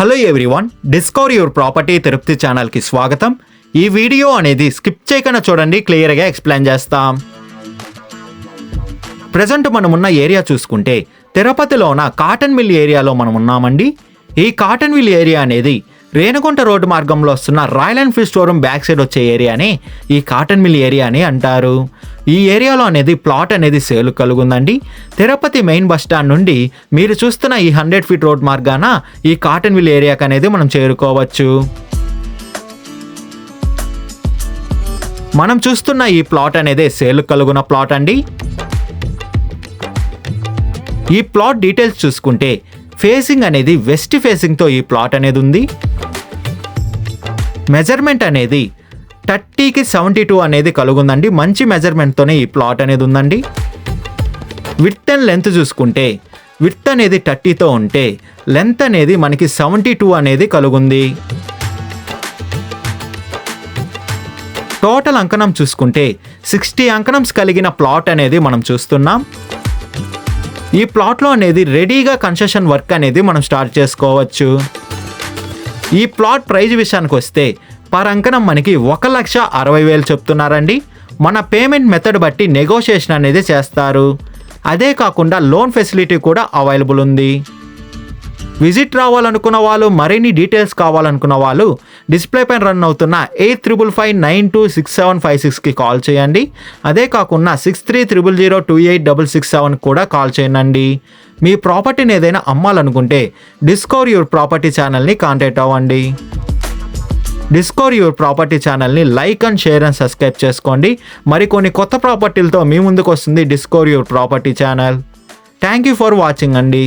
Hello everyone, discover your property Tirupati ఛానల్కి స్వాగతం. ఈ వీడియో అనేది స్కిప్ చేయకుండా చూడండి, క్లియర్గా ఎక్స్ప్లెయిన్ చేస్తాం. ప్రజెంట్ మనమున్న ఏరియా చూసుకుంటే తిరుపతిలోన కాటన్ మిల్ ఏరియాలో మనం ఉన్నామండి. ఈ కాటన్ మిల్ ఏరియా అనేది రేణుగుంట రోడ్డు మార్గంలో వస్తున్న royal Enfield showroom back side వచ్చే ఏరియాని ఈ కాటన్ మిల్ ఏరియా అని అంటారు. ఈ ఏరియాలో అనేది ప్లాట్ అనేది సేల్ కలుగుందండి. తిరుపతి మెయిన్ బస్ స్టాండ్ నుండి మీరు చూస్తున్న ఈ 100 ఫీట్ రోడ్ మార్గాన ఈ కాటన్ మిల్ ఏరియాకి అనేది మనం చేరుకోవచ్చు. మనం చూస్తున్న ఈ ప్లాట్ అనేది సేల్ కలుగున్న ప్లాట్ అండి. ఈ ప్లాట్ డీటెయిల్స్ చూసుకుంటే ఫేసింగ్ అనేది వెస్ట్ ఫేసింగ్తో ఈ ప్లాట్ అనేది ఉంది. మెజర్మెంట్ అనేది 30కి 72 అనేది కలుగుందండి. మంచి మెజర్మెంట్తోనే ఈ ప్లాట్ అనేది ఉందండి. విడ్త్ అండ్ లెంత్ చూసుకుంటే విడ్త్ అనేది 30తో ఉంటే లెంత్ అనేది మనకి 72 అనేది కలుగుంది. టోటల్ అంకణం చూసుకుంటే 60 అంకణంస్ కలిగిన ప్లాట్ అనేది మనం చూస్తున్నాం. ఈ ప్లాట్లో అనేది రెడీగా కన్స్ట్రక్షన్ వర్క్ అనేది మనం స్టార్ట్ చేసుకోవచ్చు. ఈ ప్లాట్ ప్రైజ్ విషయానికి వస్తే పర్ అంకణం మనకి 1,60,000 చెప్తున్నారండి. మన పేమెంట్ మెథడ్ బట్టి నెగోషియేషన్ అనేది చేస్తారు. అదే కాకుండా లోన్ ఫెసిలిటీ కూడా అవైలబుల్ ఉంది. విజిట్ రావాలనుకున్న వాళ్ళు, మరిన్ని డీటెయిల్స్ కావాలనుకున్న వాళ్ళు డిస్ప్లే పైన రన్ అవుతున్న 8555926756కి కాల్ చేయండి. అదే కాకుండా 6300028667 కూడా కాల్ చేయండి. మీ ప్రాపర్టీని ఏదైనా అమ్మాలనుకుంటే డిస్కవర్ యువర్ ప్రాపర్టీ ఛానల్ని కాంటాక్ట్ అవ్వండి. డిస్కవర్ యువర్ ప్రాపర్టీ ఛానల్ని like and share and subscribe చేసుకోండి. మరికొన్ని కొత్త ప్రాపర్టీలతో మీ ముందుకు వస్తుంది discover your property channel. Thank you for watching అండి.